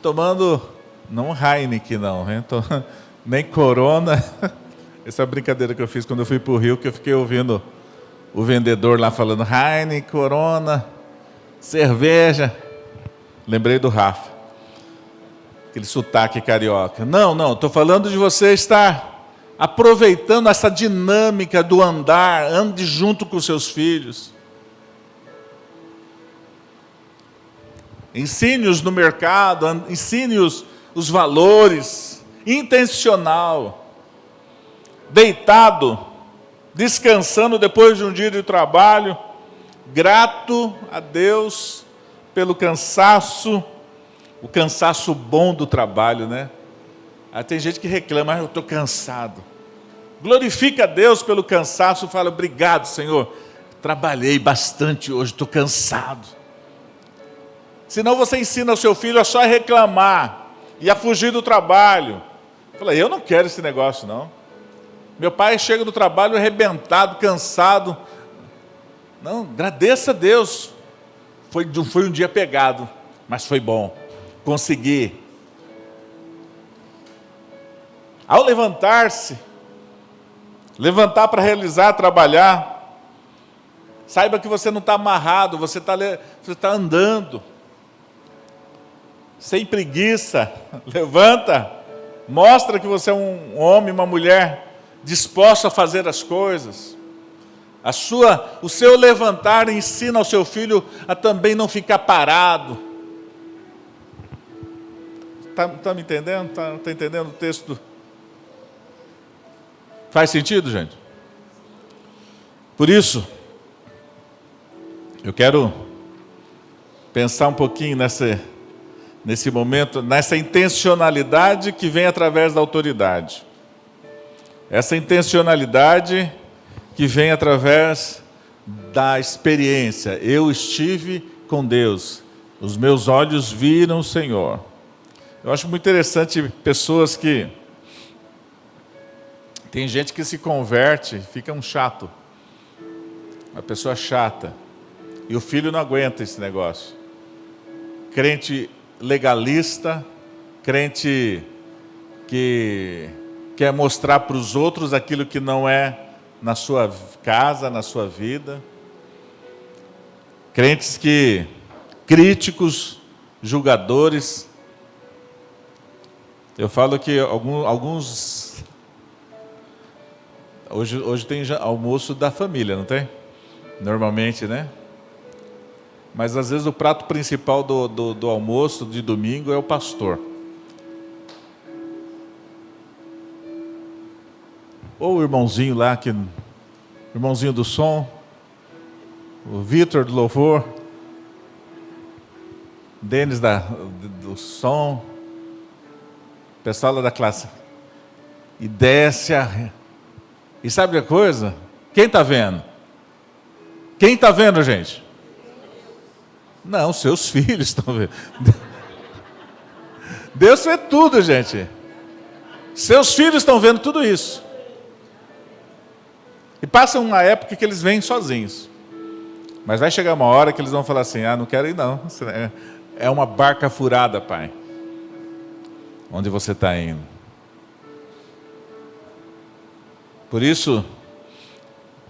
Tomando, não Heineken não, hein? Nem Corona. Essa é a brincadeira que eu fiz quando eu fui para o Rio, que eu fiquei ouvindo o vendedor lá falando Heineken, Corona, cerveja. Lembrei do Rafa, aquele sotaque carioca. Não, estou falando de você estar aproveitando essa dinâmica do andar, ande junto com seus filhos. Ensine-os no mercado, ensine-os os valores, intencional, deitado, descansando depois de um dia de trabalho, grato a Deus pelo cansaço, o cansaço bom do trabalho, né? Tem gente que reclama, eu estou cansado. Glorifica a Deus pelo cansaço, fala, obrigado, Senhor, trabalhei bastante hoje, estou cansado. Senão você ensina ao seu filho a só reclamar e a fugir do trabalho. Fala, eu não quero esse negócio, não. Meu pai chega do trabalho arrebentado, cansado. Não, agradeça a Deus. Foi um dia pegado, mas foi bom. Consegui. Ao levantar-se, levantar para realizar, trabalhar, saiba que você não está amarrado, você está andando. Sem preguiça, levanta, mostra que você é um homem, uma mulher disposto a fazer as coisas. O seu levantar ensina ao seu filho a também não ficar parado. Está me entendendo? Está entendendo o texto? Faz sentido, gente? Por isso, eu quero pensar um pouquinho nesse momento, nessa intencionalidade que vem através da autoridade. Essa intencionalidade que vem através da experiência. Eu estive com Deus, os meus olhos viram o Senhor. Eu acho muito interessante pessoas que... Tem gente que se converte, fica um chato. Uma pessoa chata. E o filho não aguenta esse negócio. Crente legalista, crente que quer mostrar para os outros aquilo que não é na sua casa, na sua vida. Crentes críticos, julgadores. Eu falo que alguns... Hoje tem almoço da família, não tem? Normalmente, né? Mas às vezes o prato principal do almoço de domingo é o pastor. Ou o irmãozinho lá, o irmãozinho do som, o Vitor do louvor, Denis do som, o pessoal lá da classe. E desce E sabe a coisa? Quem está vendo? Quem está vendo, gente? Não, seus filhos estão vendo. Deus vê tudo, gente. Seus filhos estão vendo tudo isso. E passa uma época que eles vêm sozinhos. Mas vai chegar uma hora que eles vão falar assim, não quero ir não. É uma barca furada, pai. Onde você está indo? Por isso,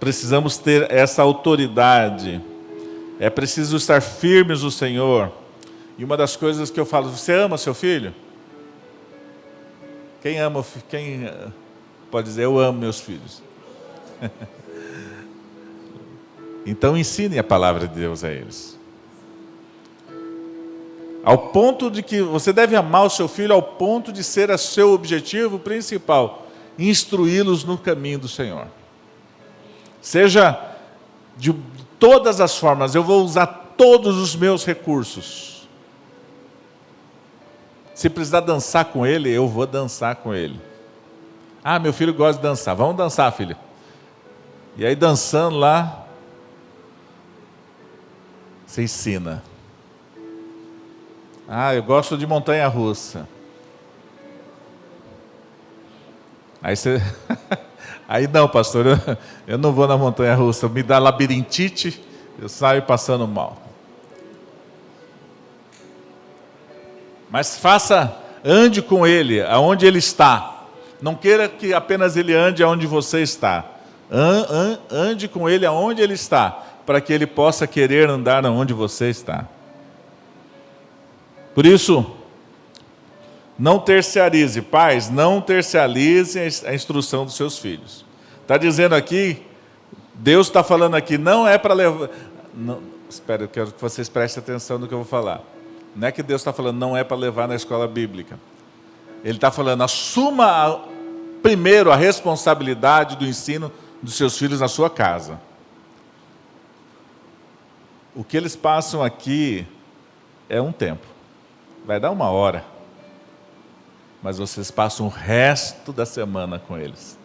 precisamos ter essa autoridade. É preciso estar firmes no Senhor. E uma das coisas que eu falo, você ama seu filho? Quem ama, quem pode dizer, eu amo meus filhos? Então ensine a palavra de Deus a eles. Ao ponto de que você deve amar o seu filho, ao ponto de ser o seu objetivo principal, instruí-los no caminho do Senhor. Seja de todas as formas, eu vou usar todos os meus recursos. Se precisar dançar com ele, eu vou dançar com ele. Meu filho gosta de dançar, vamos dançar, filho. E aí dançando lá, você ensina. Eu gosto de montanha-russa. Aí você... Aí não, pastor, eu não vou na montanha-russa, me dá labirintite, eu saio passando mal. Mas ande com ele, aonde ele está. Não queira que apenas ele ande aonde você está. Ande com ele aonde ele está, para que ele possa querer andar aonde você está. Por isso, não terceirize, pais, não terceirize a instrução dos seus filhos. Está dizendo aqui, Deus está falando aqui, não é para levar... Espera, eu quero que vocês prestem atenção no que eu vou falar. Não é que Deus está falando, não é para levar na escola bíblica. Ele está falando, assuma primeiro a responsabilidade do ensino dos seus filhos na sua casa. O que eles passam aqui é um tempo. Vai dar 1 hora. Mas vocês passam o resto da semana com eles.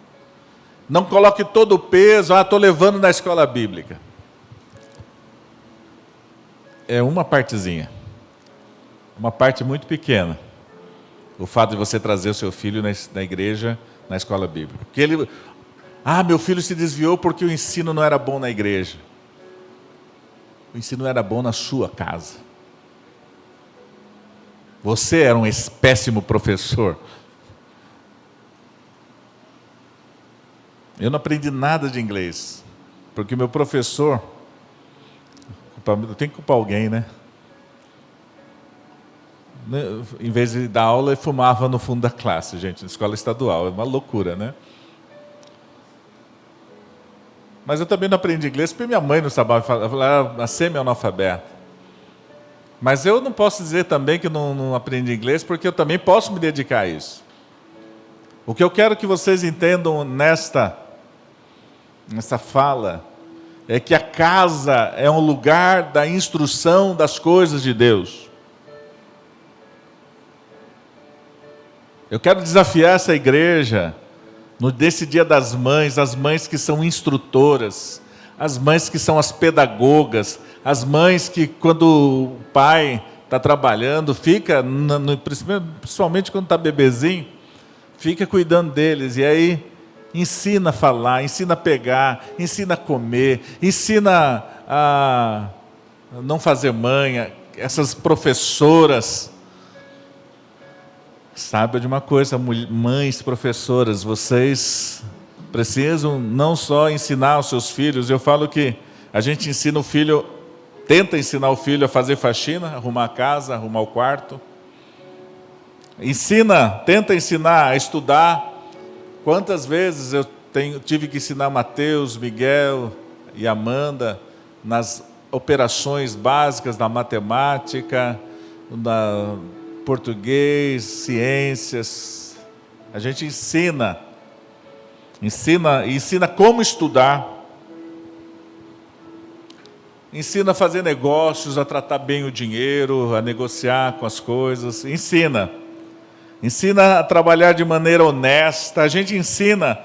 Não coloque todo o peso, estou levando na escola bíblica. É uma partezinha. Uma parte muito pequena. O fato de você trazer o seu filho na igreja, na escola bíblica. Porque ele... meu filho se desviou porque o ensino não era bom na igreja. O ensino era bom na sua casa. Você era um péssimo professor. Eu não aprendi nada de inglês. Porque meu professor... Eu tenho que culpar alguém, né? Em vez de dar aula, ele fumava no fundo da classe, gente, na escola estadual. É uma loucura, né? Mas eu também não aprendi inglês porque minha mãe não sabia falar, ela era semi-analfabeta. Mas eu não posso dizer também que não aprendi inglês, porque eu também posso me dedicar a isso. O que eu quero que vocês entendam nessa fala é que a casa é um lugar da instrução das coisas de Deus. Eu quero desafiar essa igreja, desse Dia das Mães, as mães que são instrutoras, as mães que são as pedagogas, as mães que, quando o pai está trabalhando, fica, principalmente quando está bebezinho, fica cuidando deles. E aí ensina a falar, ensina a pegar, ensina a comer, ensina a não fazer manha. Essas professoras... Saiba de uma coisa, mães, professoras, vocês precisam não só ensinar os seus filhos. Eu falo que a gente ensina o filho, tenta ensinar o filho a fazer faxina, arrumar a casa, arrumar o quarto. Tenta ensinar a estudar. Quantas vezes eu tive que ensinar Mateus, Miguel e Amanda nas operações básicas da matemática, da português, ciências. A gente ensina como estudar, ensina a fazer negócios, a tratar bem o dinheiro, a negociar com as coisas, ensina a trabalhar de maneira honesta. A gente ensina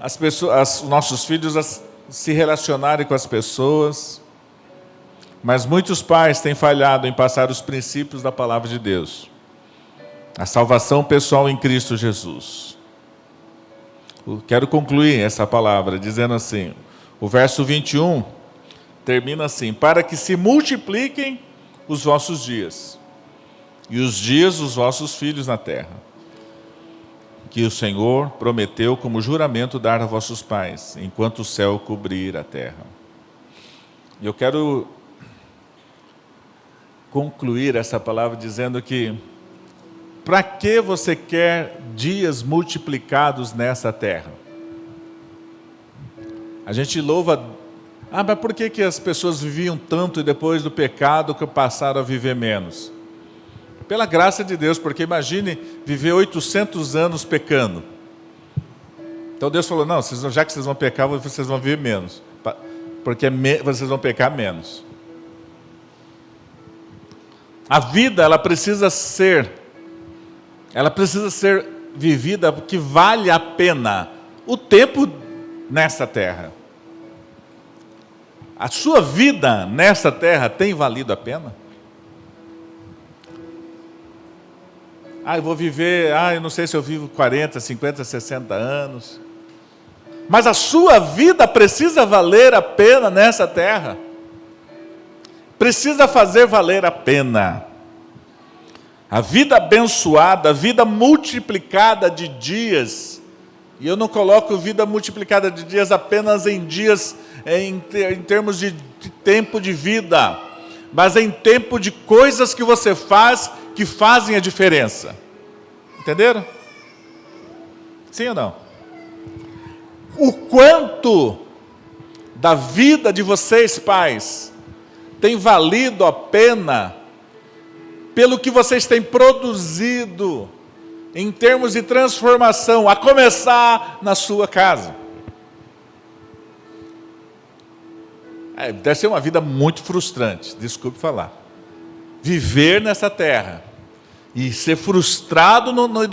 os nossos filhos a se relacionarem com as pessoas. Mas muitos pais têm falhado em passar os princípios da palavra de Deus. A salvação pessoal em Cristo Jesus. Quero concluir essa palavra dizendo assim, o verso 21 termina assim: para que se multipliquem os vossos dias, e os dias dos vossos filhos na terra, que o Senhor prometeu como juramento dar a vossos pais, enquanto o céu cobrir a terra. E eu quero concluir essa palavra dizendo que, para que você quer dias multiplicados nessa terra? A gente louva, mas por que as pessoas viviam tanto e depois do pecado que passaram a viver menos? Pela graça de Deus, porque imagine viver 800 anos pecando. Então Deus falou, não, já que vocês vão pecar, vocês vão viver menos, porque vocês vão pecar menos. A vida, ela precisa ser vivida porque vale a pena o tempo nessa terra. A sua vida nessa terra tem valido a pena? Eu vou viver, eu não sei se eu vivo 40, 50, 60 anos. Mas a sua vida precisa valer a pena nessa terra. Precisa fazer valer a pena. A vida abençoada, a vida multiplicada de dias. E eu não coloco vida multiplicada de dias apenas em dias, em termos de tempo de vida, mas em tempo de coisas que você faz, que fazem a diferença. Entenderam? Sim ou não? O quanto da vida de vocês, pais, tem valido a pena pelo que vocês têm produzido em termos de transformação, a começar na sua casa. Deve ser uma vida muito frustrante, desculpe falar. Viver nessa terra e ser frustrado no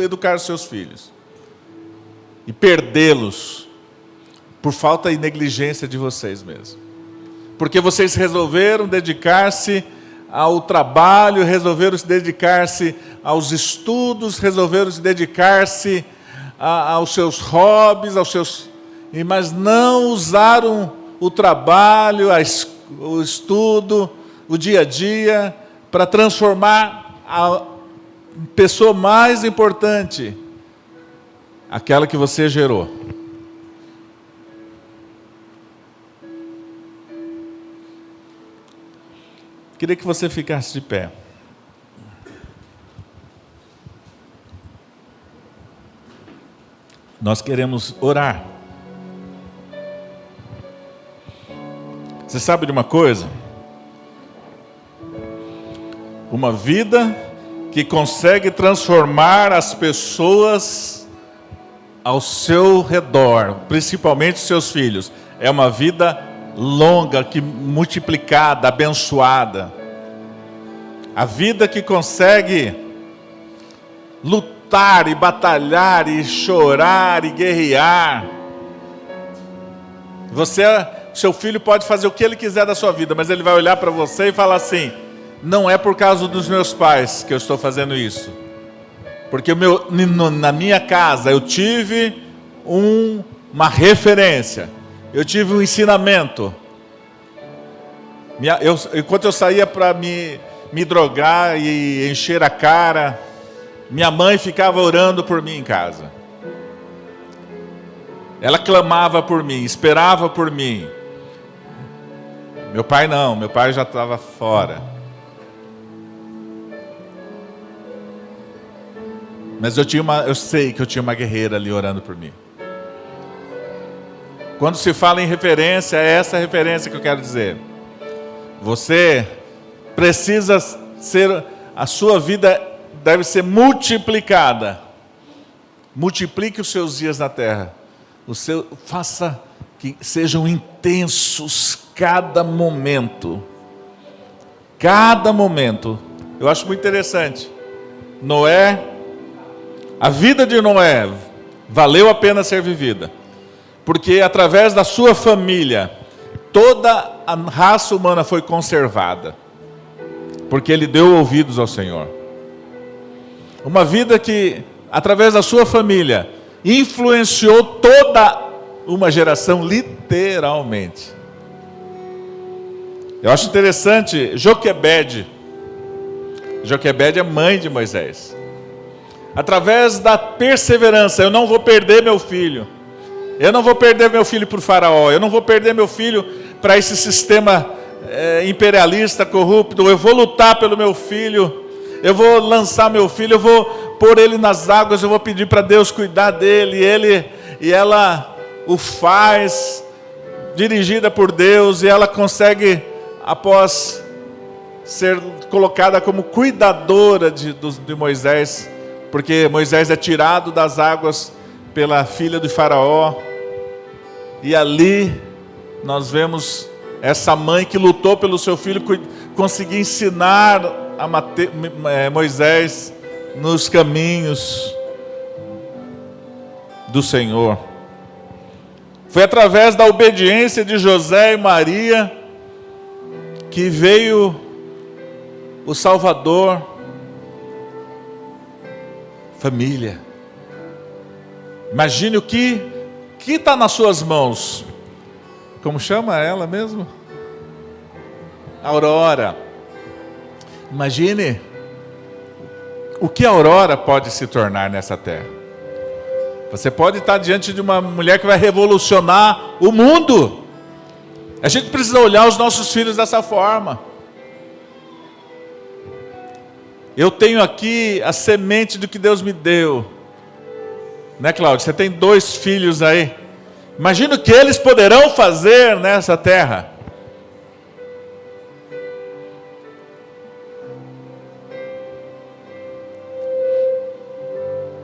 educar os seus filhos. E perdê-los por falta e negligência de vocês mesmos. Porque vocês resolveram dedicar-se ao trabalho, resolveram se dedicar-se aos estudos, resolveram se dedicar-se aos seus hobbies, mas não usaram o trabalho, o estudo, o dia a dia, para transformar a pessoa mais importante, aquela que você gerou. Queria que você ficasse de pé. Nós queremos orar. Você sabe de uma coisa? Uma vida que consegue transformar as pessoas ao seu redor, principalmente seus filhos, é uma vida longa, multiplicada, abençoada. A vida que consegue lutar e batalhar e chorar e guerrear. Seu filho pode fazer o que ele quiser da sua vida, mas ele vai olhar para você e falar assim: não é por causa dos meus pais que eu estou fazendo isso. Porque na minha casa eu tive uma referência. Eu tive um ensinamento. Enquanto eu saía para me drogar e encher a cara, minha mãe ficava orando por mim em casa. Ela clamava por mim, esperava por mim. Meu pai não, meu pai já estava fora. Mas eu sei que eu tinha uma guerreira ali orando por mim. Quando se fala em referência, é essa referência que eu quero dizer. Você precisa a sua vida deve ser multiplicada. Multiplique os seus dias na terra. Faça que sejam intensos cada momento. Cada momento. Eu acho muito interessante. A vida de Noé valeu a pena ser vivida. Porque através da sua família, toda a raça humana foi conservada, porque ele deu ouvidos ao Senhor. Uma vida que, através da sua família, influenciou toda uma geração, literalmente. Eu acho interessante, Joquebede é mãe de Moisés. Através da perseverança, eu não vou perder meu filho. Eu não vou perder meu filho para o faraó. Eu não vou perder meu filho para esse sistema imperialista, corrupto. Eu vou lutar pelo meu filho. Eu vou lançar meu filho. Eu vou pôr ele nas águas. Eu vou pedir para Deus cuidar dele. E ela o faz, dirigida por Deus. E ela consegue, após ser colocada como cuidadora de Moisés, porque Moisés é tirado das águas pela filha do faraó, e ali nós vemos essa mãe que lutou pelo seu filho, conseguir ensinar a Moisés nos caminhos do Senhor. Foi através da obediência de José e Maria que veio o Salvador. Família. Imagine o que está nas suas mãos. Como chama ela mesmo? Aurora. Imagine o que a Aurora pode se tornar nessa terra. Você pode estar diante de uma mulher que vai revolucionar o mundo. A gente precisa olhar os nossos filhos dessa forma. Eu tenho aqui a semente do que Deus me deu. Né, Cláudio? Você tem 2 filhos aí. Imagina o que eles poderão fazer nessa terra.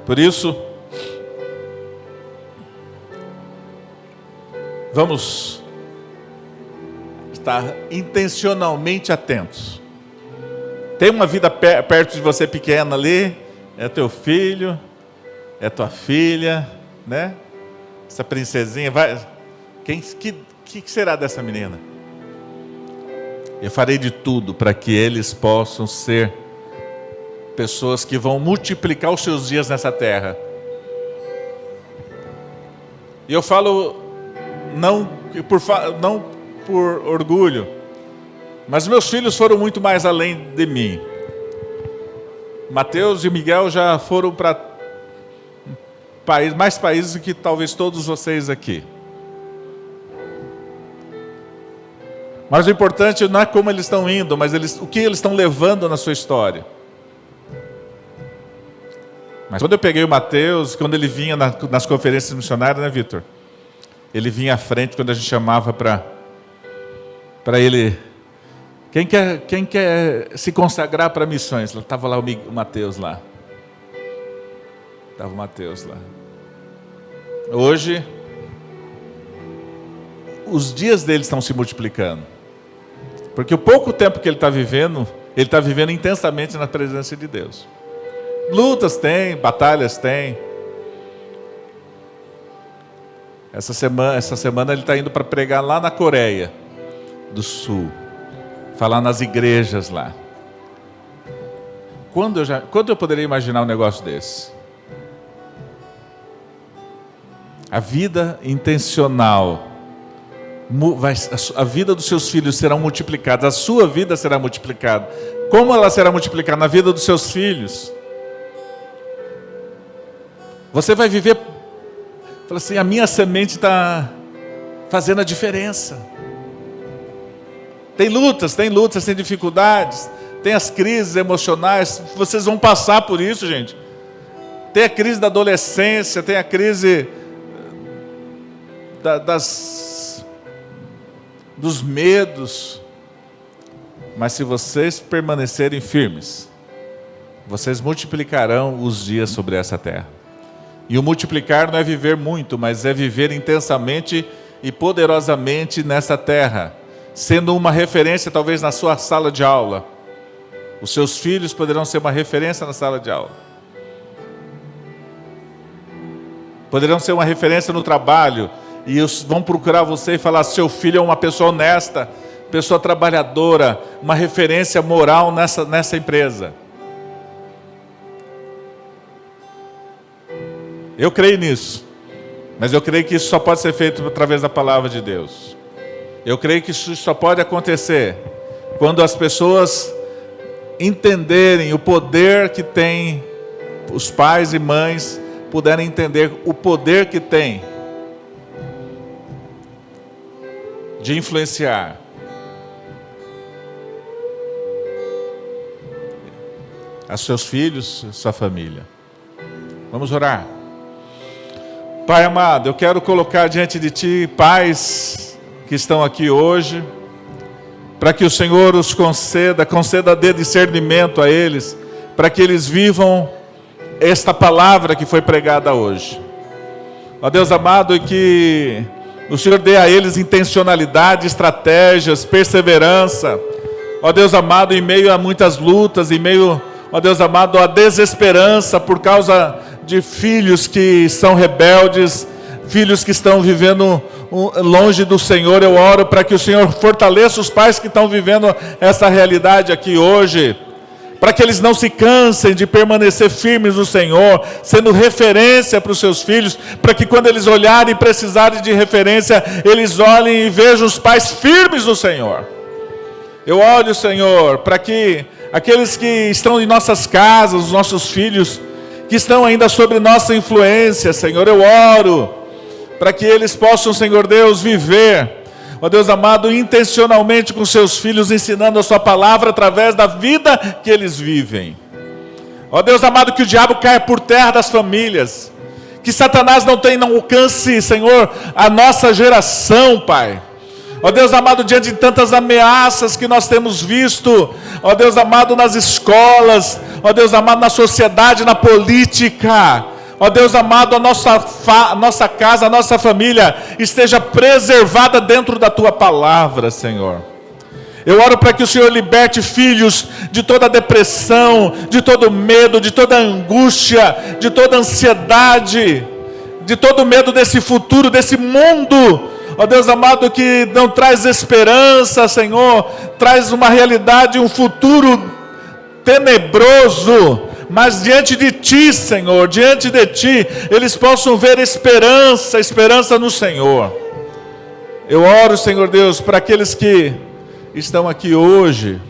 Por isso, vamos estar intencionalmente atentos. Tem uma vida perto de você pequena ali, é teu filho, é tua filha, né? Essa princesinha, vai. Que será dessa menina? Eu farei de tudo para que eles possam ser pessoas que vão multiplicar os seus dias nessa terra. E eu falo não por orgulho, mas meus filhos foram muito mais além de mim. Mateus e Miguel já foram para mais países do que talvez todos vocês aqui. Mas o importante não é como eles estão indo, mas o que eles estão levando na sua história. Mas quando eu peguei o Mateus, quando ele vinha nas conferências missionárias, né, Vitor? Ele vinha à frente quando a gente chamava para ele. Quem quer se consagrar para missões? Estava lá o Mateus lá. Estava o Mateus lá. Hoje, os dias dele estão se multiplicando. Porque o pouco tempo que ele está vivendo intensamente na presença de Deus. Lutas tem, batalhas tem. Essa semana ele está indo para pregar lá na Coreia do Sul. Falar nas igrejas lá. Quando eu poderia imaginar um negócio desse? A vida intencional, a vida dos seus filhos será multiplicada, a sua vida será multiplicada. Como ela será multiplicada? Na vida dos seus filhos. Você vai viver, fala assim, a minha semente está fazendo a diferença. Tem lutas, tem dificuldades, tem as crises emocionais, vocês vão passar por isso, gente. Tem a crise da adolescência, tem a crise dos medos. Mas se vocês permanecerem firmes, vocês multiplicarão os dias sobre essa terra. E o multiplicar não é viver muito, mas é viver intensamente e poderosamente nessa terra, sendo uma referência talvez na sua sala de aula. Os seus filhos poderão ser uma referência na sala de aula. Poderão ser uma referência no trabalho, e vão procurar você e falar, seu filho é uma pessoa honesta, pessoa trabalhadora, uma referência moral nessa empresa. Eu creio nisso, mas eu creio que isso só pode ser feito através da palavra de Deus. Eu creio que isso só pode acontecer quando as pessoas entenderem o poder que tem, os pais e mães puderem entender o poder que tem de influenciar. A seus filhos, sua família. Vamos orar. Pai amado, eu quero colocar diante de Ti pais que estão aqui hoje, para que o Senhor os conceda discernimento a eles, para que eles vivam esta palavra que foi pregada hoje. Ó Deus amado, e que o Senhor dê a eles intencionalidade, estratégias, perseverança. Ó Deus amado, em meio a muitas lutas, em meio, ó Deus amado, a desesperança por causa de filhos que são rebeldes, filhos que estão vivendo longe do Senhor. Eu oro para que o Senhor fortaleça os pais que estão vivendo essa realidade aqui hoje, para que eles não se cansem de permanecer firmes no Senhor, sendo referência para os seus filhos, para que quando eles olharem e precisarem de referência, eles olhem e vejam os pais firmes no Senhor. Eu oro, Senhor, para que aqueles que estão em nossas casas, os nossos filhos, que estão ainda sob nossa influência, Senhor, eu oro para que eles possam, Senhor Deus, viver, ó Deus amado, intencionalmente com seus filhos, ensinando a sua palavra através da vida que eles vivem. Ó Deus amado, que o diabo caia por terra das famílias, que Satanás não alcance, Senhor, a nossa geração, Pai. Ó Deus amado, diante de tantas ameaças que nós temos visto, ó Deus amado, nas escolas, ó Deus amado, na sociedade, na política, ó Deus amado, a nossa casa, a nossa família esteja preservada dentro da Tua palavra, Senhor. Eu oro para que o Senhor liberte filhos de toda depressão, de todo medo, de toda angústia, de toda ansiedade, de todo medo desse futuro, desse mundo, ó Deus amado, que não traz esperança, Senhor, traz uma realidade, um futuro tenebroso, mas diante de Ti, Senhor, diante de Ti, eles possam ver esperança no Senhor. Eu oro, Senhor Deus, para aqueles que estão aqui hoje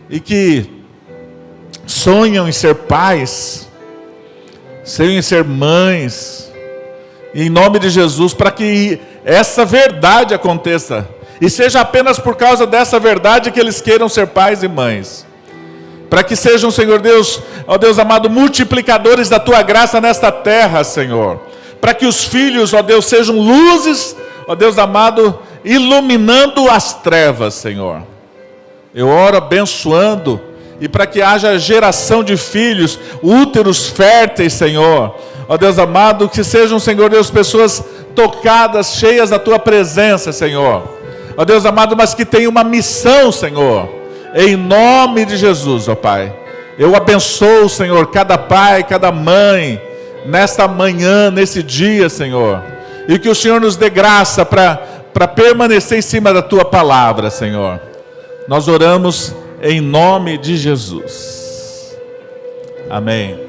e que sonham em ser pais, sonham em ser mães, em nome de Jesus, para que essa verdade aconteça, e seja apenas por causa dessa verdade que eles queiram ser pais e mães, para que sejam, Senhor Deus, ó Deus amado, multiplicadores da Tua graça nesta terra, Senhor, para que os filhos, ó Deus, sejam luzes, ó Deus amado, iluminando as trevas, Senhor. Eu oro abençoando, e para que haja geração de filhos, úteros férteis, Senhor, ó Deus amado, que sejam, Senhor Deus, pessoas tocadas, cheias da Tua presença, Senhor, ó Deus amado, mas que tenham uma missão, Senhor, em nome de Jesus, ó Pai. Eu abençoo, Senhor, cada pai, cada mãe, nesta manhã, nesse dia, Senhor, e que o Senhor nos dê graça para permanecer em cima da Tua palavra, Senhor. Nós oramos em nome de Jesus. Amém.